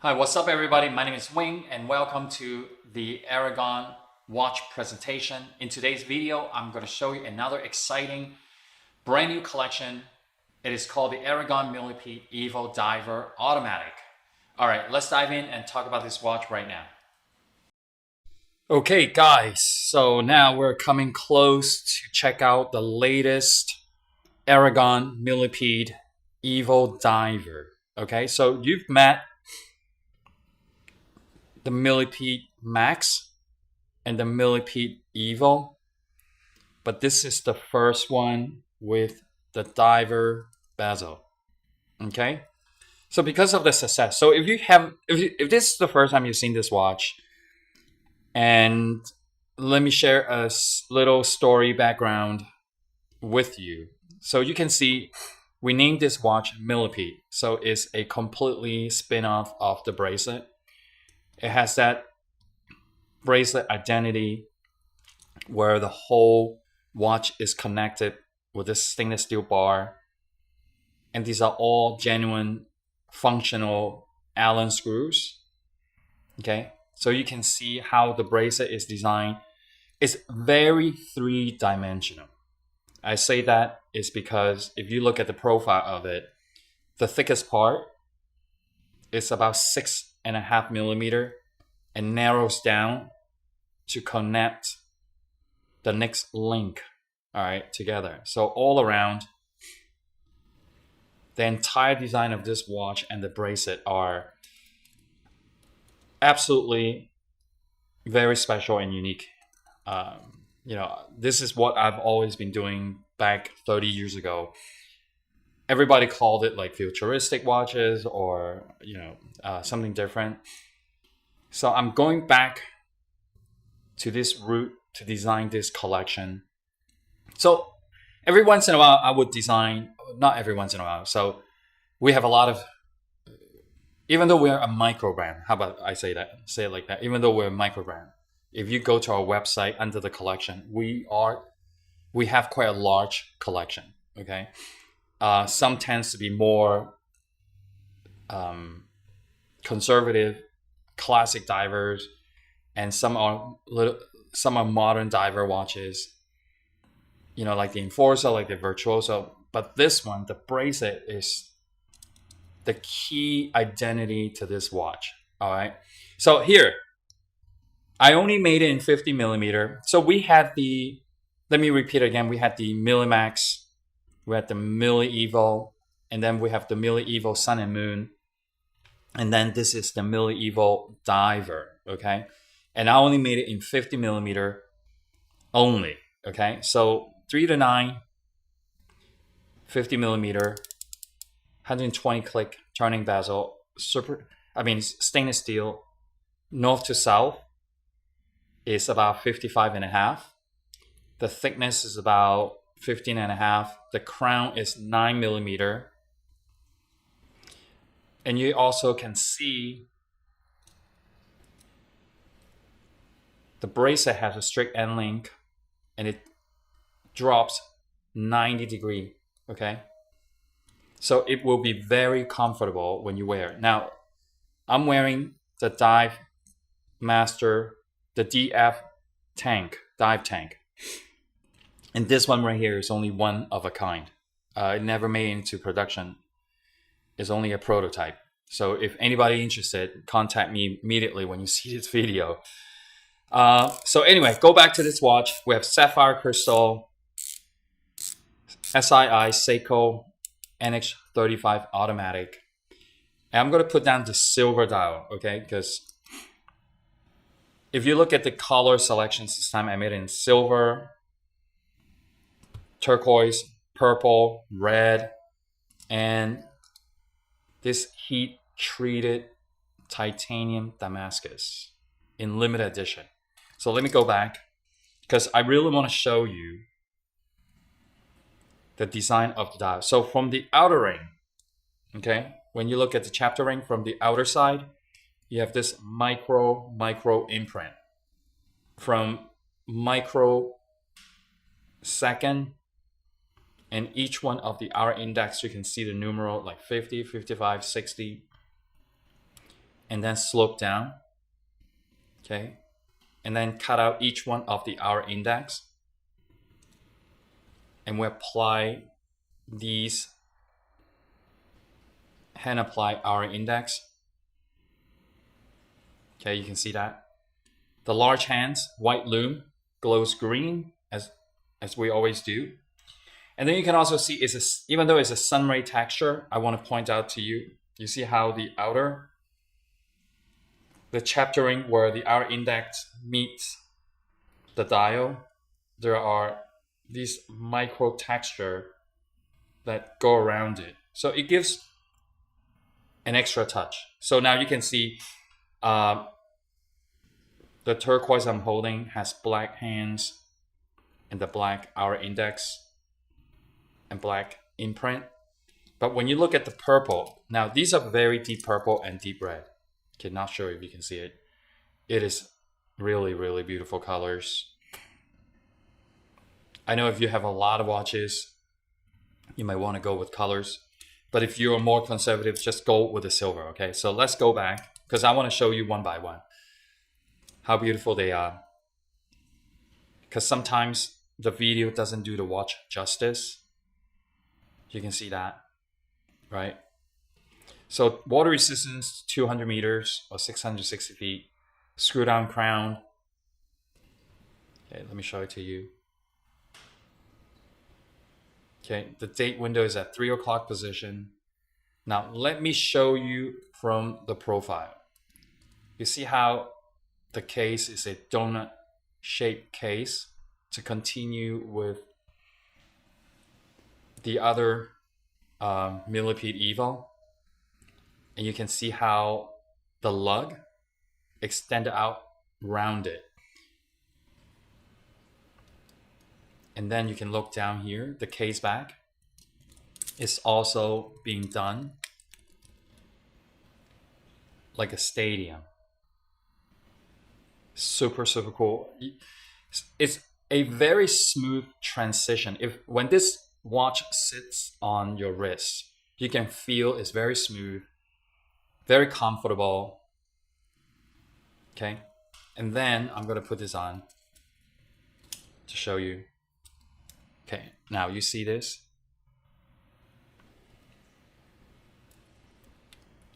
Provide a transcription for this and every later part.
Hi, what's up everybody? My name is Wing and welcome to the Aragon watch presentation. In today's video, I'm going to show you another exciting brand new collection. It is called the Aragon Millipede EVO Diver Automatic. All right, let's dive in and talk about this watch right now. Okay guys, so now we're coming close to check out the latest Aragon Millipede EVO Diver. Okay, so you've met the Millipede Max and the Millipede EVO, but this is the first one with the diver bezel. Okay, so because of the success, so if this is the first time you've seen this watch, and let me share a little story background with you. So you can see we named this watch Millipede, so it's a completely spin-off of the bracelet. It has that bracelet identity where the whole watch is connected with this stainless steel bar, and these are all genuine functional Allen screws. Okay, so you can see how the bracelet is designed. It's very three-dimensional. I say that is because if you look at the profile of it, the thickest part is about 6.5 millimeter and narrows down to connect the next link, all right, together. So all around, the entire design of this watch and the bracelet are absolutely very special and unique. This is what I've always been doing back 30 years ago. Everybody called it like futuristic watches or something different. So I'm going back to this route to design this collection. So every once in a while I would design, not every once in a while. So we have a lot of, even though we're a micro brand, how about I say it like that, even though we're a micro brand, if you go to our website under the collection, we have quite a large collection. Okay, some tends to be more conservative, classic divers, and some are modern diver watches. Like the Enforcer, like the Virtuoso. But this one, the bracelet, is the key identity to this watch. All right. So here, I only made it in 50 millimeter. So we had let me repeat again. We had the Millimax, we had the Milli EVO, and then we have the Milli EVO Sun and Moon. And then this is the Milli EVO Diver, okay? And I only made it in 50 millimeter only, okay? So 3 to 9, 50 millimeter, 120 click turning bezel, stainless steel, north to south is about 55.5. The thickness is about 15.5. The crown is 9 millimeter. And you also can see the bracelet has a strict end link and it drops 90 degrees, okay? So it will be very comfortable when you wear it. Now, I'm wearing the Dive Master, the DF dive tank. And this one right here is only one of a kind. It never made it into production. It's only a prototype. So if anybody interested, contact me immediately when you see this video. So anyway, go back to this watch. We have sapphire crystal, SII NH35 automatic. And I'm going to put down the silver dial, okay? Because if you look at the color selections this time, I made it in silver, turquoise, purple, red, and this heat-treated titanium Damascus in limited edition. So let me go back because I really want to show you the design of the dial. So from the outer ring, okay, when you look at the chapter ring from the outer side, you have this micro imprint from microsecond, and each one of the hour index, you can see the numeral like 50, 55, 60. and then slope down. Okay, and then cut out each one of the hour index, and we apply these hand apply hour index. Okay, you can see that. The large hands, white loom, glows green as we always do. And then you can also see, even though it's a sunray texture, I want to point out to you, you see how the outer, the chaptering where the hour index meets the dial, there are these micro texture that go around it. So it gives an extra touch. So now you can see the turquoise I'm holding has black hands and the black hour index and black imprint. But when you look at the purple, now these are very deep purple and deep red. Okay, not sure if you can see it. It is really, really beautiful colors. I know if you have a lot of watches, you might want to go with colors. But if you're more conservative, just go with the silver, okay? So let's go back, because I want to show you one by one how beautiful they are. Because sometimes the video doesn't do the watch justice. You can see that, right? So water resistance, 200 meters or 660 feet. Screw down crown. Okay, let me show it to you. Okay, the date window is at 3 o'clock position. Now let me show you from the profile. You see how the case is a donut shaped case to continue with the other Millipede EVO. And you can see how the lug extended out around it. And then you can look down here, the case back is also being done like a stadium. Super, super cool. It's a very smooth transition. When this watch sits on your wrist, you can feel it's very smooth, very comfortable. Okay, and then I'm gonna put this on to show you. Okay, now you see this.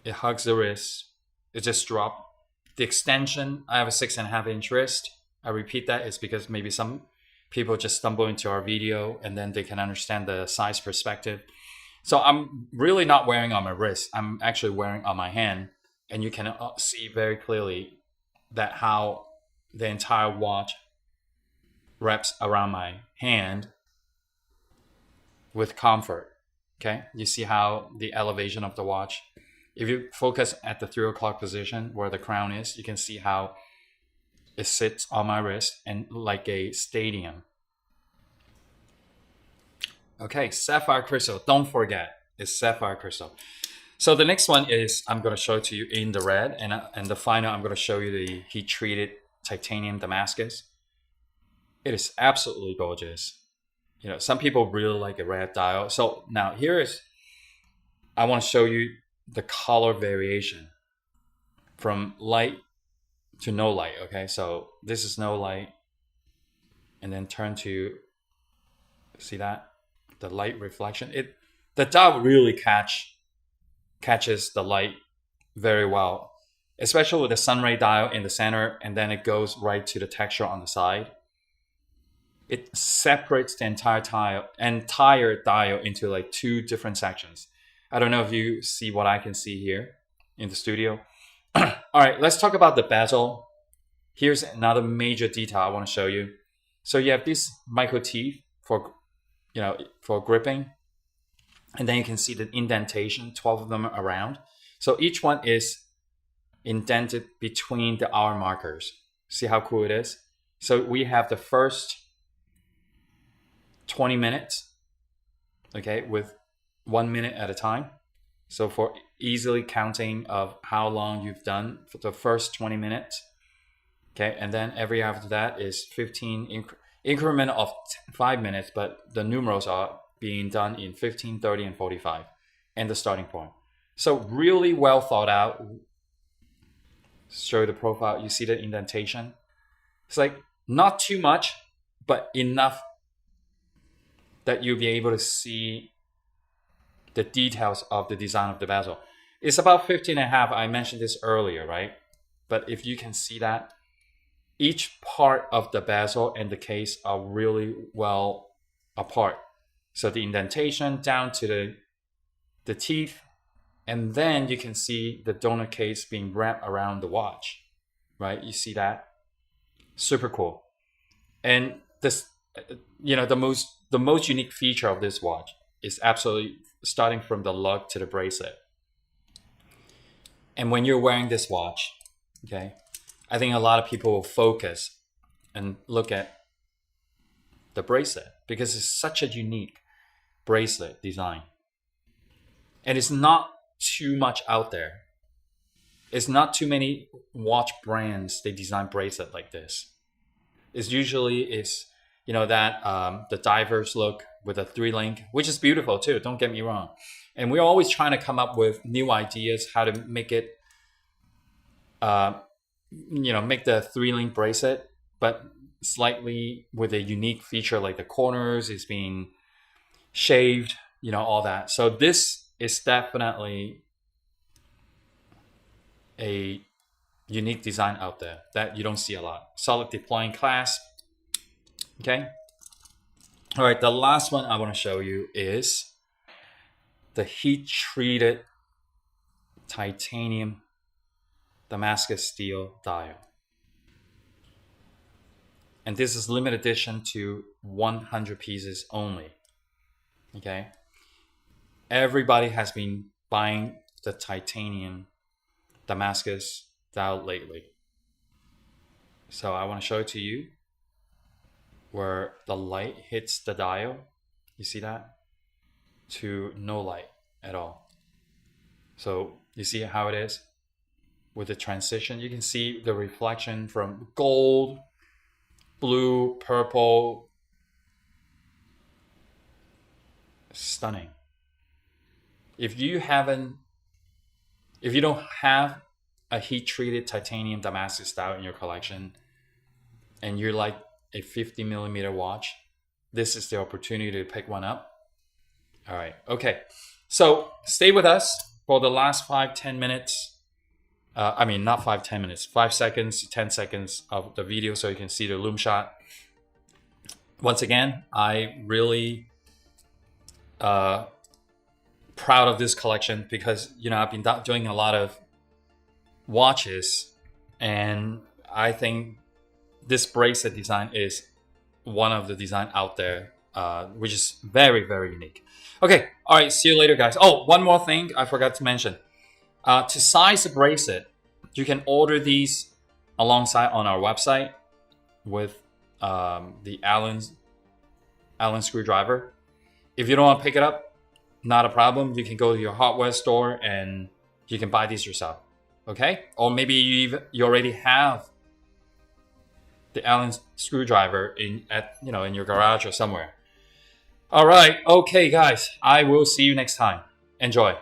It hugs the wrist. It just dropped. The extension, I have a 6.5 inch wrist. I repeat that, it's because maybe some people just stumble into our video and then they can understand the size perspective. So I'm really not wearing on my wrist. I'm actually wearing on my hand. And you can see very clearly that how the entire watch wraps around my hand with comfort. Okay, you see how the elevation of the watch, if you focus at the 3 o'clock position where the crown is, you can see how it sits on my wrist and like a stadium. Okay, sapphire crystal, don't forget, it's sapphire crystal. So the next one is, I'm going to show it to you in the red, and the final, I'm going to show you the heat treated titanium Damascus. It is absolutely gorgeous. You know, some people really like a red dial. So now I want to show you the color variation from light to no light. Okay, so this is no light, and then turn to, see that, the light reflection. The dial really catches the light very well, especially with the sunray dial in the center, and then it goes right to the texture on the side. It separates the entire dial into like 2 different sections. I don't know if you see what I can see here in the studio. All right, let's talk about the bezel. Here's another major detail I want to show you. So you have these micro teeth for gripping, and then you can see the indentation, 12 of them around. So each one is indented between the hour markers. See how cool it is? So we have the first 20 minutes, okay, with 1 minute at a time. So for easily counting of how long you've done for the first 20 minutes, okay, and then every after that is 15 increment of 5 minutes, but the numerals are being done in 15, 30, and 45, and the starting point. So really well thought out, show the profile. You see the indentation. It's like not too much, but enough that you'll be able to see the details of the design of the bezel. It's about 15.5. I mentioned this earlier, right? But if you can see that, each part of the bezel and the case are really well apart. So the indentation down to the teeth, and then you can see the donor case being wrapped around the watch, right? You see that? Super cool. And this, the most unique feature of this watch is absolutely starting from the lug to the bracelet. And when you're wearing this watch, okay, I think a lot of people will focus and look at the bracelet because it's such a unique bracelet design. And it's not too much out there. It's not too many watch brands they design bracelet like this. It's usually that the divers look with a 3-link, which is beautiful too, don't get me wrong. And we're always trying to come up with new ideas how to make it make the 3-link bracelet, but slightly with a unique feature like the corners is being shaved, all that. So this is definitely a unique design out there that you don't see a lot. Solid deploying clasp. Okay. All right. The last one I want to show you is the heat-treated titanium Damascus steel dial. And this is limited edition to 100 pieces only. Okay. Everybody has been buying the titanium Damascus dial lately. So I want to show it to you where the light hits the dial. You see that? To no light at all. So you see how it is with the transition. You can see the reflection from gold, blue, purple. Stunning. If you don't have a heat-treated titanium Damascus dial in your collection and you're like a 50mm watch, this is the opportunity to pick one up. All right. Okay. So stay with us for the last 5-10 minutes. Not 5-10 minutes, 5 seconds, 10 seconds of the video so you can see the loom shot. Once again, I really proud of this collection because, I've been doing a lot of watches and I think this bracelet design is one of the design out there, which is very, very unique. Okay. All right. See you later, guys. Oh, one more thing I forgot to mention. To size the bracelet, you can order these alongside on our website with the Allen screwdriver. If you don't want to pick it up, not a problem. You can go to your hardware store and you can buy these yourself. Okay? Or maybe you already have the Allen screwdriver in your garage or somewhere. All right. Okay, guys. I will see you next time. Enjoy.